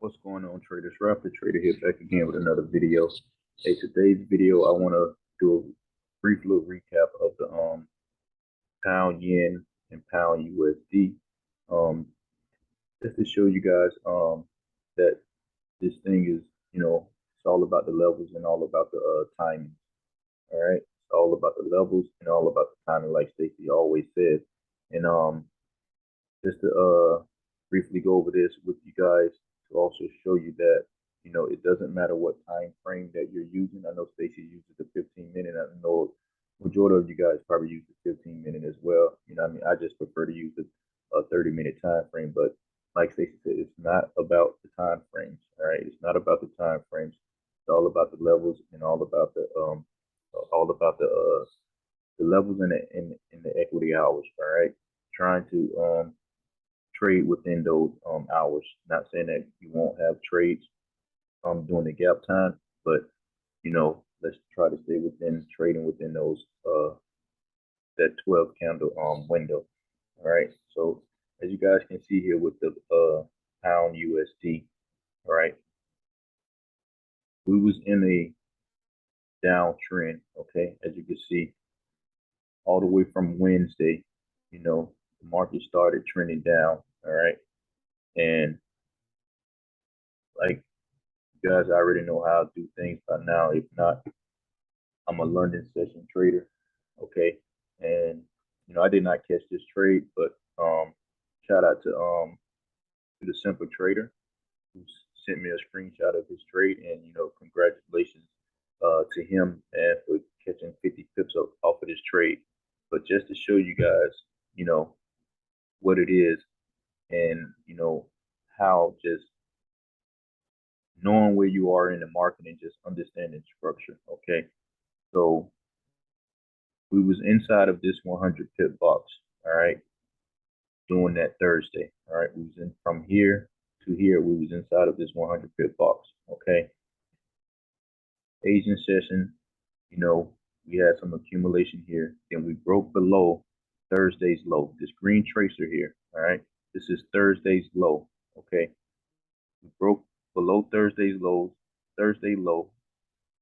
What's going on, traders? Ralph the Trader here, back again with another video. Hey, today's video I want to do a brief little recap of the pound yen and pound USD. Just to show you guys that this thing is, it's all about the levels and all about the timing. All right, it's all about the levels and all about the timing, like Stacy always said. And just to briefly go over this with you guys to also show you that it doesn't matter what time frame that you're using. I know Stacy uses the 15-minute. I know majority of you guys probably use the 15-minute as well. I just prefer to use the 30-minute time frame. But like Stacy said, it's not about the time frames. All right, it's not about the time frames. It's all about the levels and all about the levels in the equity hours. All right, trying to trade within those hours. Not saying that you won't have trades during the gap time, but let's try to stay within trading within those that 12 candle window. All right. So as you guys can see here with the pound USD, all right, we was in a downtrend. Okay, as you can see, all the way from Wednesday, the market started trending down. All right, and like you guys already know how to do things by now. If not, I'm a London session trader. Okay, and I did not catch this trade, but shout out to the simple trader who sent me a screenshot of his trade, and congratulations to him and for catching 50 pips off of this trade. But just to show you guys, what it is, and how just knowing where you are in the market and just understanding structure. Okay, so we was inside of this 100 pip box. All right, doing that Thursday. All right, we was in from here to here. We was inside of this 100 pip box. Okay, Asian session. We had some accumulation here. Then we broke below Thursday's low. This green tracer here. All right, this is Thursday's low. Okay, we broke below Thursday's lows. Thursday low,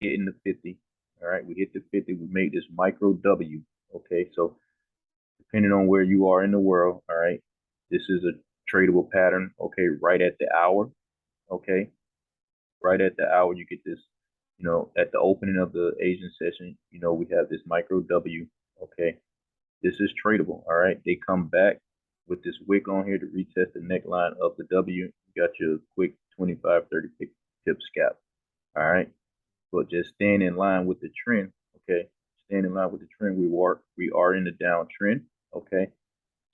hitting the 50. All right, we hit the 50. We made this micro W. Okay, so depending on where you are in the world, all right, this is a tradable pattern. Okay, right at the hour. Okay, right at the hour, you get this. At the opening of the Asian session, we have this micro W. Okay, this is tradable. All right, they come back with this wick on here to retest the neckline of the W. You got your quick 25, 30 pip scalp. All right, but just staying in line with the trend. Okay, staying in line with the trend. We are in the downtrend. Okay,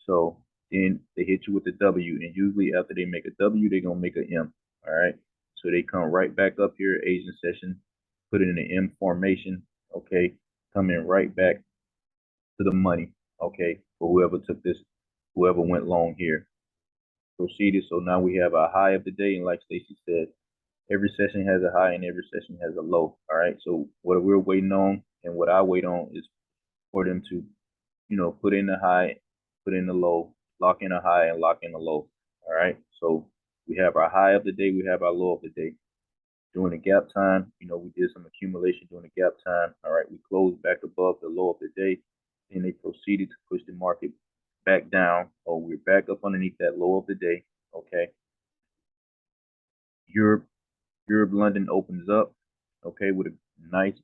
so then they hit you with the W, and usually after they make a W, they're gonna make an M. All right, so they come right back up here, Asian session, put it in the M formation. Okay, coming right back to the money. Okay, for whoever took this, whoever went long here, proceeded. So now we have a high of the day, and like Stacy said, every session has a high and every session has a low. All right, so what we're waiting on and what I wait on is for them to, put in the high, put in the low, lock in a high and lock in a low. All right, so we have our high of the day, we have our low of the day. During the gap time, we did some accumulation during the gap time. All right, we closed back above the low of the day, and they proceeded to push the market back down. Oh, we're back up underneath that low of the day. Okay, Europe London opens up. Okay, with a nice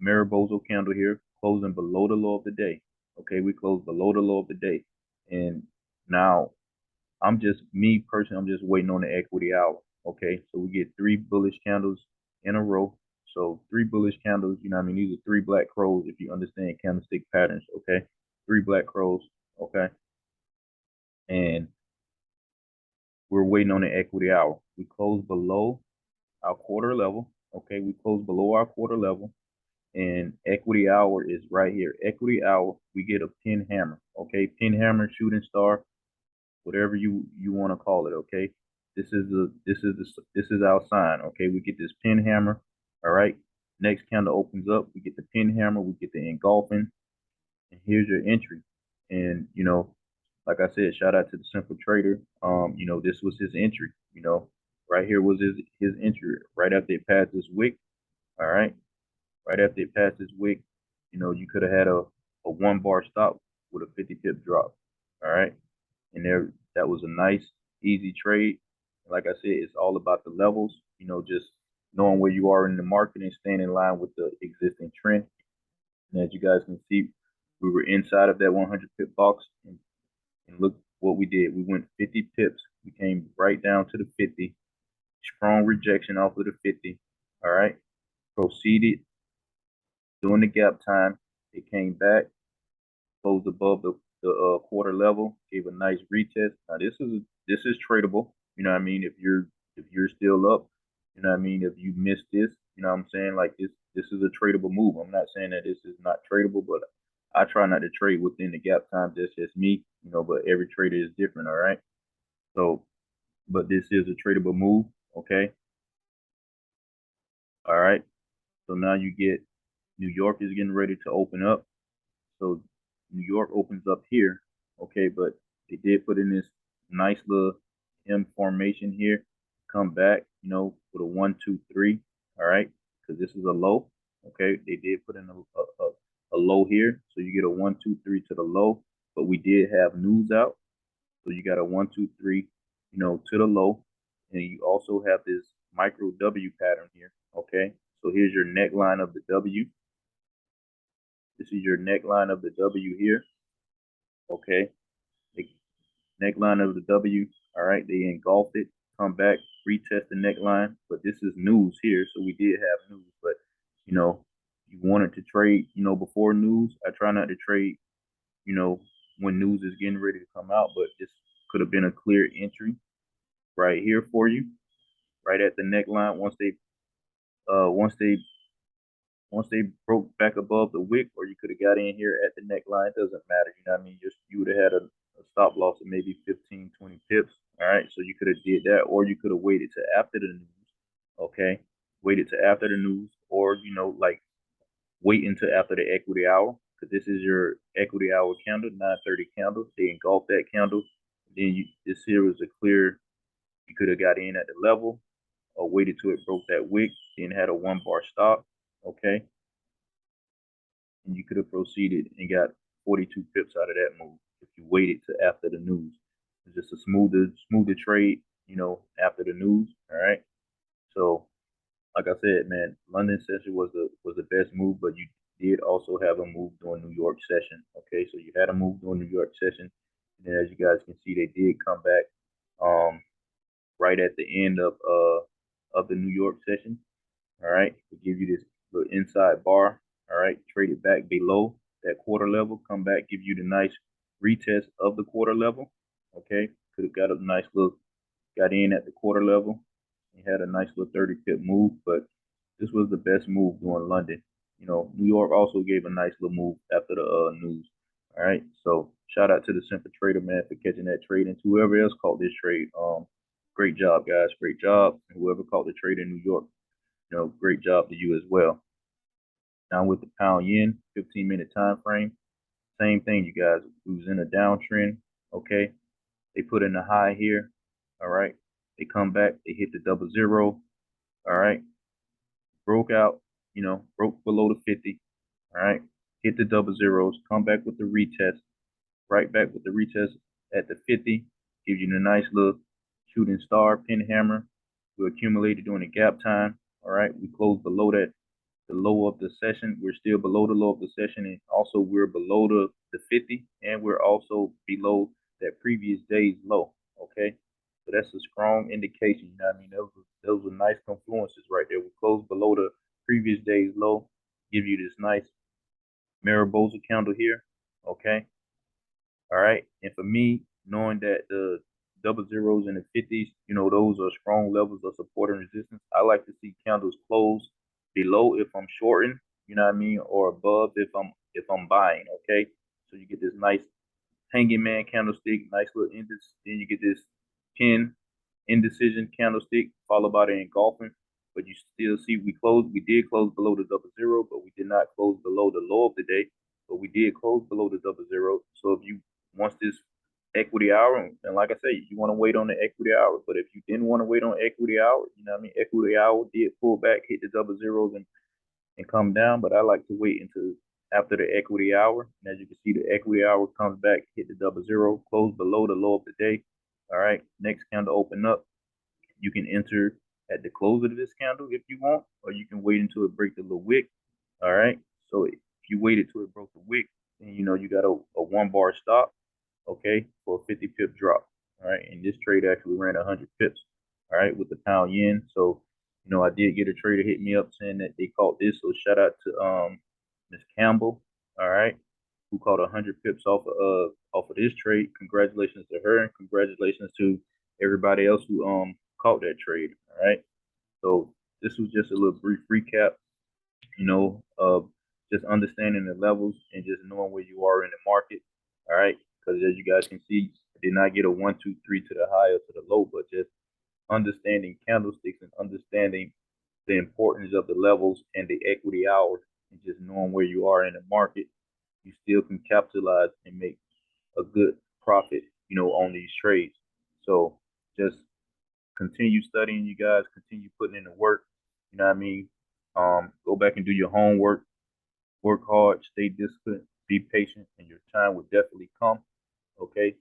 Mariposa candle here, closing below the low of the day. Okay, we closed below the low of the day, and now I'm just waiting on the equity hour. Okay, so we get 3 bullish candles in a row. So 3 bullish candles, these are 3 black crows if you understand candlestick patterns. Okay, 3 black crows. Okay, and we're waiting on the equity hour. We close below our quarter level. Okay, we close below our quarter level, and equity hour is right here. Equity hour, we get a pin hammer. Okay, pin hammer, shooting star, whatever you want to call it. Okay, this is our sign. Okay, we get this pin hammer. All right, next candle opens up, we get the pin hammer, we get the engulfing, and here's your entry. And like I said, shout out to the simple trader. This was his entry. You know, right here was his entry right after it passed this wick. All right, right after it passed this wick, you could have had a 1 bar stop with a 50 pip drop. All right, and that was a nice easy trade. Like I said, it's all about the levels. Just knowing where you are in the market and staying in line with the existing trend. And as you guys can see, we were inside of that 100 pip box, and look what we did. We went 50 pips. We came right down to the 50. Strong rejection off of the 50. All right. Proceeded during the gap time. It came back, closed above the quarter level, gave a nice retest. Now this is tradable. You know what I mean? If you're still up, you know what I mean? If you missed this, you know what I'm saying? Like this is a tradable move. I'm not saying that this is not tradable, but I try not to trade within the gap time. That's just me, but every trader is different, all right? So, but this is a tradable move, okay? All right. So now you get New York is getting ready to open up. So New York opens up here, okay, but they did put in this nice little M formation here, come back, with a 1, 2, 3, all right, because this is a low, okay. They did put in a low here, so you get a 1, 2, 3 to the low, but we did have news out, so you got a 1, 2, 3, to the low, and you also have this micro W pattern here, okay. So here's your neckline of the W. This is your neckline of the W here. Okay. The neckline of the W. All right. They engulfed it. Come back, retest the neckline. But this is news here. So we did have news. But, you wanted to trade, before news. I try not to trade, when news is getting ready to come out. But this could have been a clear entry right here for you. Right at the neckline. Once they broke back above the wick, or you could have got in here at the neckline. It doesn't matter. You know what I mean? Just you would have had a stop loss of maybe 15, 20 pips. All right. So you could have did that, or you could have waited to after the news. Okay. Waited to after the news, or like wait until after the equity hour. Because this is your equity hour candle, 9:30 candle. They engulfed that candle. Then this here was a clear, you could have got in at the level or waited till it broke that wick, then had a 1 bar stop. Okay. And you could have proceeded and got 42 pips out of that move if you waited to after the news. It's just a smoother trade, after the news. All right. So, like I said, man, London session was the best move, but you did also have a move during New York session. Okay, so you had a move during New York session, and then as you guys can see, they did come back right at the end of the New York session. All right, to give you this little inside bar. All right, trade it back below that quarter level, come back, give you the nice retest of the quarter level. Okay, could have got a nice little, got in at the quarter level. He had a nice little 30 pip move, but this was the best move during London. New York also gave a nice little move after the news. All right, so shout out to the Simple Trader, man, for catching that trade, and to whoever else caught this trade. Great job, guys. Great job. And whoever caught the trade in New York, great job to you as well. Now with the pound yen, 15-minute time frame, same thing, you guys. We was in a downtrend, okay? They put in a high here, all right? They come back, they hit the 00, all right? Broke out, broke below the 50, all right? Hit the 00s, come back with the retest, right back with the retest at the 50, gives you a nice little shooting star, pin hammer. We accumulated during the gap time, all right? We closed below that, the low of the session. We're still below the low of the session, and also we're below the 50, and we're also below that previous day's low. Okay, so that's a strong indication. You know what I mean? Those were nice confluences right there. We closed below the previous day's low, give you this nice Mariposa candle here. Okay, all right. And for me, knowing that the 00s and the 50s, those are strong levels of support and resistance. I like to see candles close below if I'm shorting, you know what I mean, or above if I'm buying. Okay, so you get this nice hanging man candlestick, nice little index. Then you get this pin indecision candlestick followed by the engulfing. But you still see we did close below the 00, but we did not close below the low of the day. But we did close below the 00. So if you once this equity hour. And like I said, you want to wait on the equity hour. But if you didn't want to wait on equity hour, you know what I mean? Equity hour did pull back, hit the double zeros and come down. But I like to wait until after the equity hour. And as you can see, the equity hour comes back, hit the double zero, close below the low of the day. All right. Next candle open up. You can enter at the close of this candle if you want, or you can wait until it breaks the little wick. All right. So if you waited till it broke the wick, then you know you got a 1 bar stop, okay, for a 50 pip drop. All right. And this trade actually ran 100 pips, all right, with the pound yen. So, you know, I did get a trader hit me up saying that they caught this. So shout out to Miss Campbell, all right, who caught 100 pips off of this trade. Congratulations to her, and congratulations to everybody else who caught that trade. All right. So this was just a little brief recap, you know, of just understanding the levels and just knowing where you are in the market. All right. Because as you guys can see, I did not get a 1, 2, 3 to the high or to the low, but just understanding candlesticks and understanding the importance of the levels and the equity hour and just knowing where you are in the market, you still can capitalize and make a good profit, you know, on these trades. So just continue studying, you guys, continue putting in the work. You know what I mean? Go back and do your homework, work hard, stay disciplined, be patient, and your time will definitely come. Okay.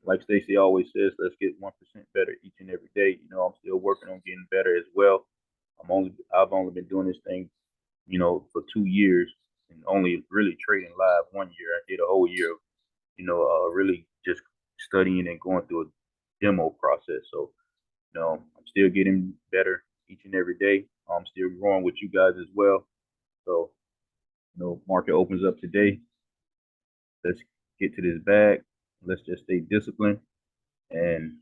Like Stacy always says, let's get 1% better each and every day. You know, I'm still working on getting better as well. I've only been doing this thing, you know, for 2 years and only really trading live 1 year. I did a whole year, you know, really just studying and going through a demo process. So, you know, I'm still getting better each and every day. I'm still growing with you guys as well. So, you know, market opens up today. Let's get to this bag. Let's just stay disciplined and,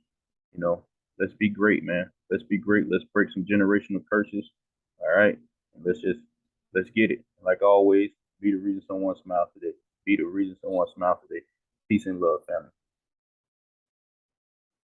you know, let's be great, man. Let's be great. Let's break some generational curses. All right. And let's get it. Like always, be the reason someone smiles today. Be the reason someone smiles today. Peace and love, family.